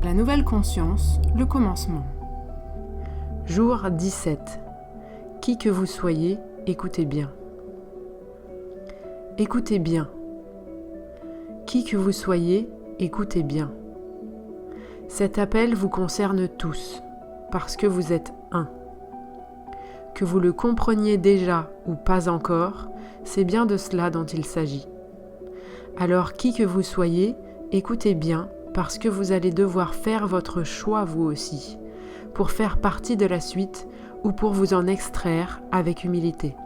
La nouvelle conscience, le commencement. Jour 17. Qui que vous soyez, écoutez bien. Écoutez bien. Qui que vous soyez, écoutez bien. Cet appel vous concerne tous, parce que vous êtes un. Que vous le compreniez déjà ou pas encore, c'est bien de cela dont il s'agit. Alors qui que vous soyez, écoutez bien, parce que vous allez devoir faire votre choix vous aussi, pour faire partie de la suite ou pour vous en extraire avec humilité.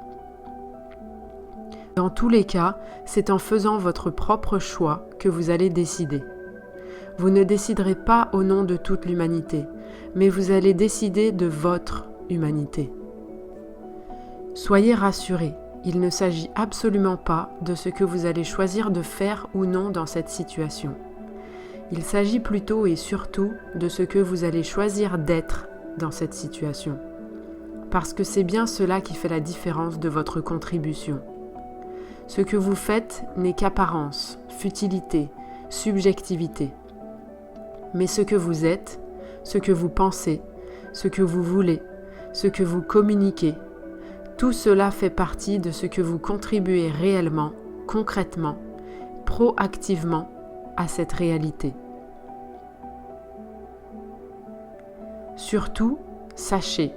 Dans tous les cas, c'est en faisant votre propre choix que vous allez décider. Vous ne déciderez pas au nom de toute l'humanité, mais vous allez décider de votre humanité. Soyez rassurés, il ne s'agit absolument pas de ce que vous allez choisir de faire ou non dans cette situation. Il s'agit plutôt et surtout de ce que vous allez choisir d'être dans cette situation. Parce que c'est bien cela qui fait la différence de votre contribution. Ce que vous faites n'est qu'apparence, futilité, subjectivité. Mais ce que vous êtes, ce que vous pensez, ce que vous voulez, ce que vous communiquez, tout cela fait partie de ce que vous contribuez réellement, concrètement, proactivement à cette réalité. Surtout, sachez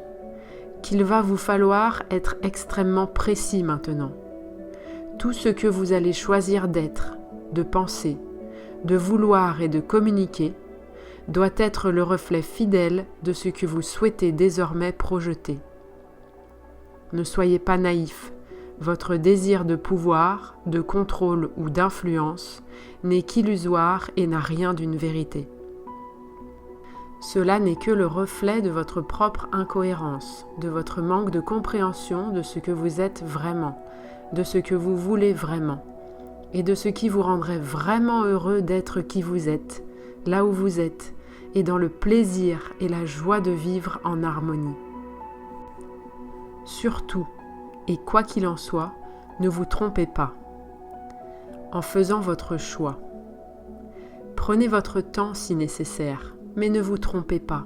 qu'il va vous falloir être extrêmement précis maintenant. Tout ce que vous allez choisir d'être, de penser, de vouloir et de communiquer doit être le reflet fidèle de ce que vous souhaitez désormais projeter. Ne soyez pas naïfs, votre désir de pouvoir, de contrôle ou d'influence n'est qu'illusoire et n'a rien d'une vérité. Cela n'est que le reflet de votre propre incohérence, de votre manque de compréhension de ce que vous êtes vraiment, de ce que vous voulez vraiment, et de ce qui vous rendrait vraiment heureux d'être qui vous êtes, là où vous êtes, et dans le plaisir et la joie de vivre en harmonie. Surtout, et quoi qu'il en soit, ne vous trompez pas. En faisant votre choix, prenez votre temps si nécessaire, mais ne vous trompez pas.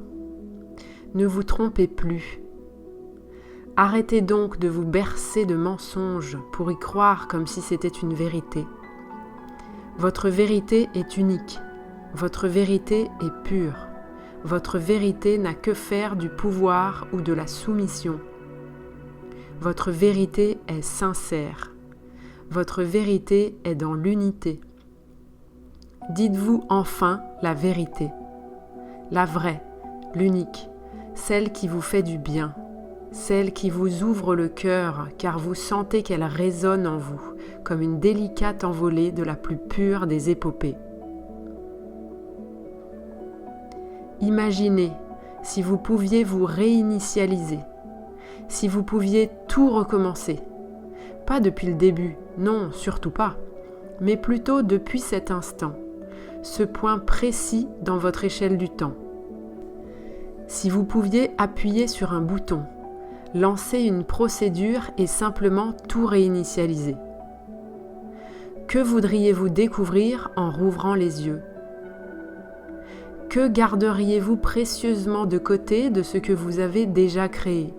Ne vous trompez plus. Arrêtez donc de vous bercer de mensonges pour y croire comme si c'était une vérité. Votre vérité est unique. Votre vérité est pure. Votre vérité n'a que faire du pouvoir ou de la soumission. Votre vérité est sincère. Votre vérité est dans l'unité. Dites-vous enfin la vérité. La vraie, l'unique, celle qui vous fait du bien, celle qui vous ouvre le cœur car vous sentez qu'elle résonne en vous comme une délicate envolée de la plus pure des épopées. Imaginez si vous pouviez vous réinitialiser, si vous pouviez tout recommencer. Pas depuis le début, non, surtout pas, mais plutôt depuis cet instant, ce point précis dans votre échelle du temps. Si vous pouviez appuyer sur un bouton, lancer une procédure et simplement tout réinitialiser. Que voudriez-vous découvrir en rouvrant les yeux ? Que garderiez-vous précieusement de côté de ce que vous avez déjà créé ?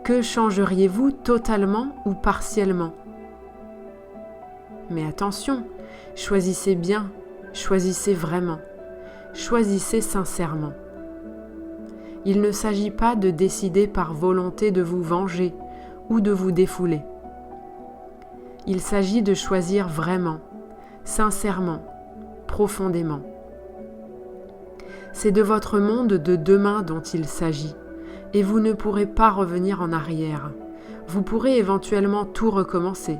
Que changeriez-vous totalement ou partiellement ? Mais attention, choisissez bien, choisissez vraiment, choisissez sincèrement. Il ne s'agit pas de décider par volonté de vous venger ou de vous défouler. Il s'agit de choisir vraiment, sincèrement, profondément. C'est de votre monde de demain dont il s'agit, et vous ne pourrez pas revenir en arrière. Vous pourrez éventuellement tout recommencer,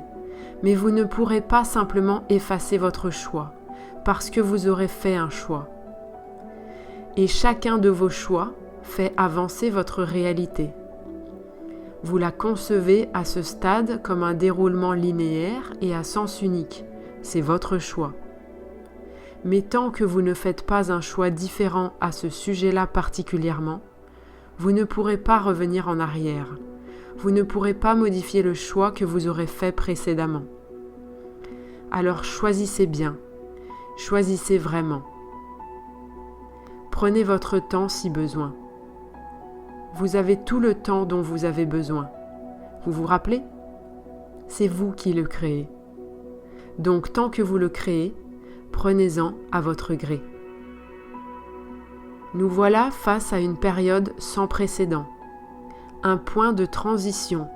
mais vous ne pourrez pas simplement effacer votre choix, parce que vous aurez fait un choix. Et chacun de vos choix fait avancer votre réalité. Vous la concevez à ce stade comme un déroulement linéaire et à sens unique. C'est votre choix. Mais tant que vous ne faites pas un choix différent à ce sujet-là particulièrement, vous ne pourrez pas revenir en arrière. Vous ne pourrez pas modifier le choix que vous aurez fait précédemment. Alors choisissez bien, choisissez vraiment, Prenez votre temps si besoin. Vous avez tout le temps dont vous avez besoin. Vous vous rappelez ? C'est vous qui le créez. Donc tant que vous le créez, prenez-en à votre gré. Nous voilà face à une période sans précédent, un point de transition,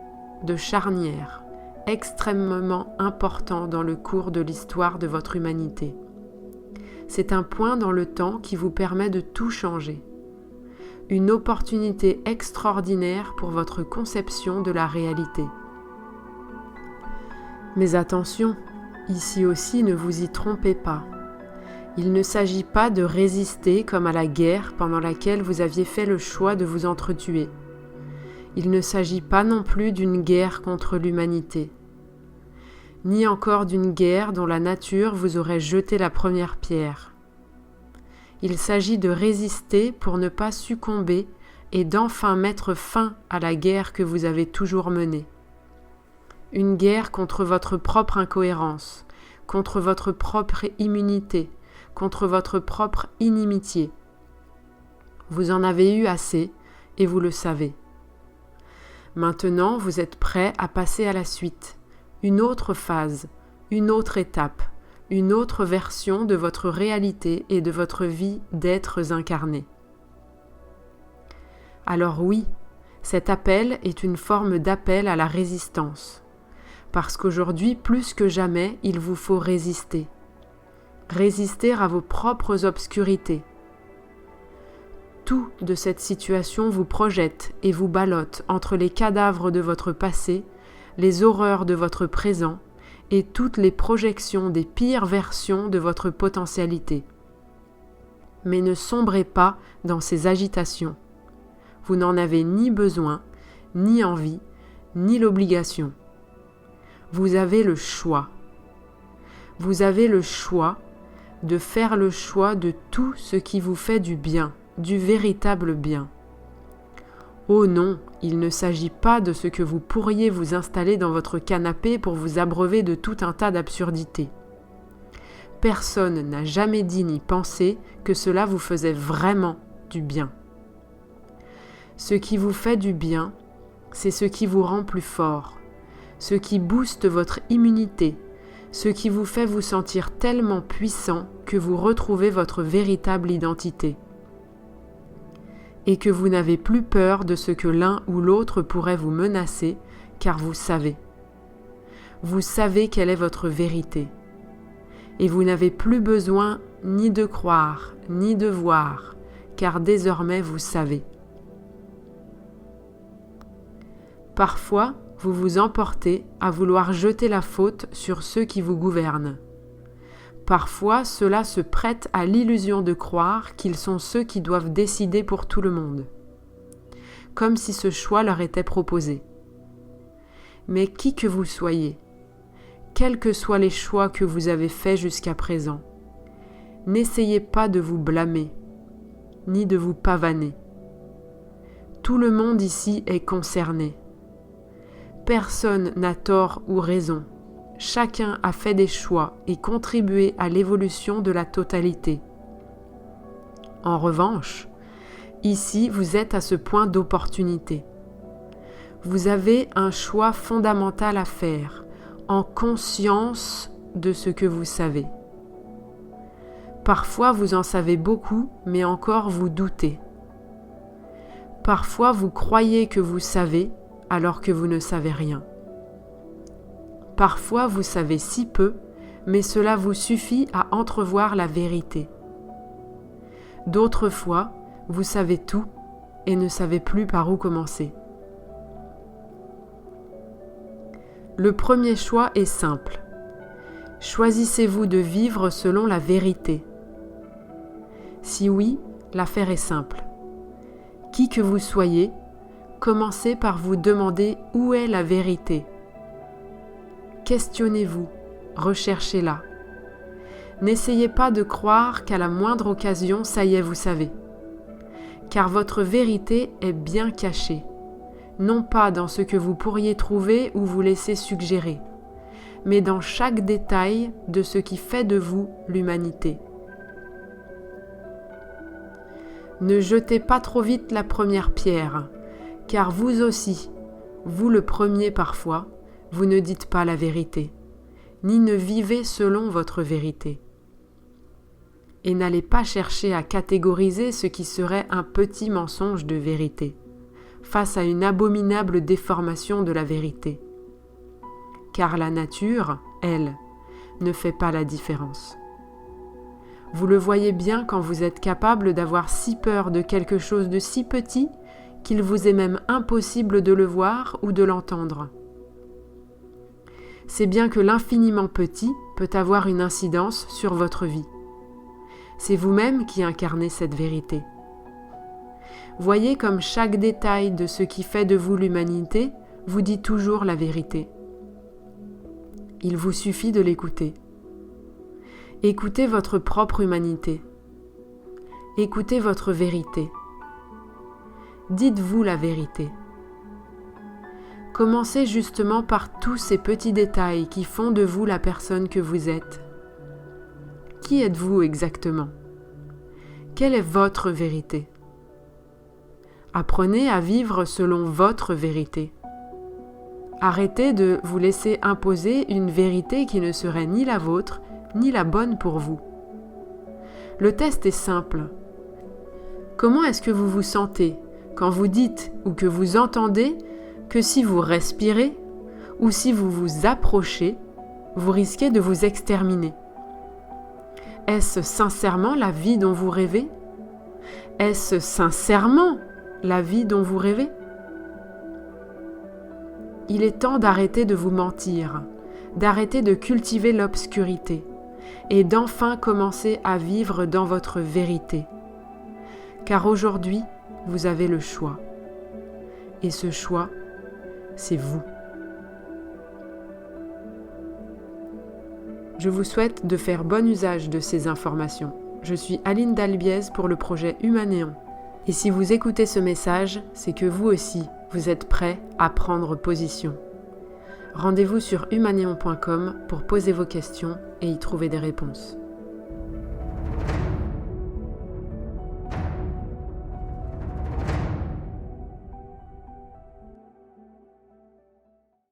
de charnière, extrêmement important dans le cours de l'histoire de votre humanité. C'est un point dans le temps qui vous permet de tout changer. Une opportunité extraordinaire pour votre conception de la réalité. Mais attention, ici aussi ne vous y trompez pas. Il ne s'agit pas de résister comme à la guerre pendant laquelle vous aviez fait le choix de vous entretuer. Il ne s'agit pas non plus d'une guerre contre l'humanité, ni encore d'une guerre dont la nature vous aurait jeté la première pierre. Il s'agit de résister pour ne pas succomber et d'enfin mettre fin à la guerre que vous avez toujours menée. Une guerre contre votre propre incohérence, contre votre propre immunité, contre votre propre inimitié. Vous en avez eu assez et vous le savez. Maintenant, vous êtes prêt à passer à la suite, une autre phase, une autre étape, une autre version de votre réalité et de votre vie d'êtres incarnés. Alors oui, cet appel est une forme d'appel à la résistance, parce qu'aujourd'hui, plus que jamais, il vous faut résister. Résister à vos propres obscurités. Tout de cette situation vous projette et vous ballotte entre les cadavres de votre passé, les horreurs de votre présent et toutes les projections des pires versions de votre potentialité. Mais ne sombrez pas dans ces agitations. Vous n'en avez ni besoin, ni envie, ni l'obligation. Vous avez le choix. Vous avez le choix de faire le choix de tout ce qui vous fait du bien, du véritable bien. Oh non, il ne s'agit pas de ce que vous pourriez vous installer dans votre canapé pour vous abreuver de tout un tas d'absurdités. Personne n'a jamais dit ni pensé que cela vous faisait vraiment du bien. Ce qui vous fait du bien, c'est ce qui vous rend plus fort, ce qui booste votre immunité, ce qui vous fait vous sentir tellement puissant que vous retrouvez votre véritable identité. Et que vous n'avez plus peur de ce que l'un ou l'autre pourrait vous menacer, car vous savez. Vous savez quelle est votre vérité. Et vous n'avez plus besoin ni de croire, ni de voir, car désormais vous savez. Parfois, vous vous emportez à vouloir jeter la faute sur ceux qui vous gouvernent. Parfois, cela se prête à l'illusion de croire qu'ils sont ceux qui doivent décider pour tout le monde, comme si ce choix leur était proposé. Mais qui que vous soyez, quels que soient les choix que vous avez faits jusqu'à présent, n'essayez pas de vous blâmer, ni de vous pavaner. Tout le monde ici est concerné. Personne n'a tort ou raison. Chacun a fait des choix et contribué à l'évolution de la totalité. En revanche, ici vous êtes à ce point d'opportunité. Vous avez un choix fondamental à faire, en conscience de ce que vous savez. Parfois vous en savez beaucoup, mais encore vous doutez. Parfois vous croyez que vous savez, alors que vous ne savez rien. Parfois vous savez si peu, mais cela vous suffit à entrevoir la vérité. D'autres fois, vous savez tout et ne savez plus par où commencer. Le premier choix est simple. Choisissez-vous de vivre selon la vérité? Si oui, l'affaire est simple. Qui que vous soyez, commencez par vous demander où est la vérité. Questionnez-vous, recherchez-la. N'essayez pas de croire qu'à la moindre occasion, ça y est, vous savez. Car votre vérité est bien cachée, non pas dans ce que vous pourriez trouver ou vous laisser suggérer, mais dans chaque détail de ce qui fait de vous l'humanité. Ne jetez pas trop vite la première pierre, car vous aussi, vous le premier parfois, vous ne dites pas la vérité, ni ne vivez selon votre vérité. Et n'allez pas chercher à catégoriser ce qui serait un petit mensonge de vérité, face à une abominable déformation de la vérité. Car la nature, elle, ne fait pas la différence. Vous le voyez bien quand vous êtes capable d'avoir si peur de quelque chose de si petit qu'il vous est même impossible de le voir ou de l'entendre. C'est bien que l'infiniment petit peut avoir une incidence sur votre vie. C'est vous-même qui incarnez cette vérité. Voyez comme chaque détail de ce qui fait de vous l'humanité vous dit toujours la vérité. Il vous suffit de l'écouter. Écoutez votre propre humanité. Écoutez votre vérité. Dites-vous la vérité. Commencez justement par tous ces petits détails qui font de vous la personne que vous êtes. Qui êtes-vous exactement? Quelle est votre vérité? Apprenez à vivre selon votre vérité. Arrêtez de vous laisser imposer une vérité qui ne serait ni la vôtre, ni la bonne pour vous. Le test est simple. Comment est-ce que vous vous sentez quand vous dites ou que vous entendez que si vous respirez ou si vous vous approchez, vous risquez de vous exterminer? Est-ce sincèrement la vie dont vous rêvez? Est-ce sincèrement la vie dont vous rêvez? Il est temps d'arrêter de vous mentir, d'arrêter de cultiver l'obscurité et d'enfin commencer à vivre dans votre vérité. Car aujourd'hui, vous avez le choix. Et ce choix, c'est vous. Je vous souhaite de faire bon usage de ces informations. Je suis Aline Dalbiez pour le projet Humanéon. Et si vous écoutez ce message, c'est que vous aussi, vous êtes prêt à prendre position. Rendez-vous sur humanéon.com pour poser vos questions et y trouver des réponses.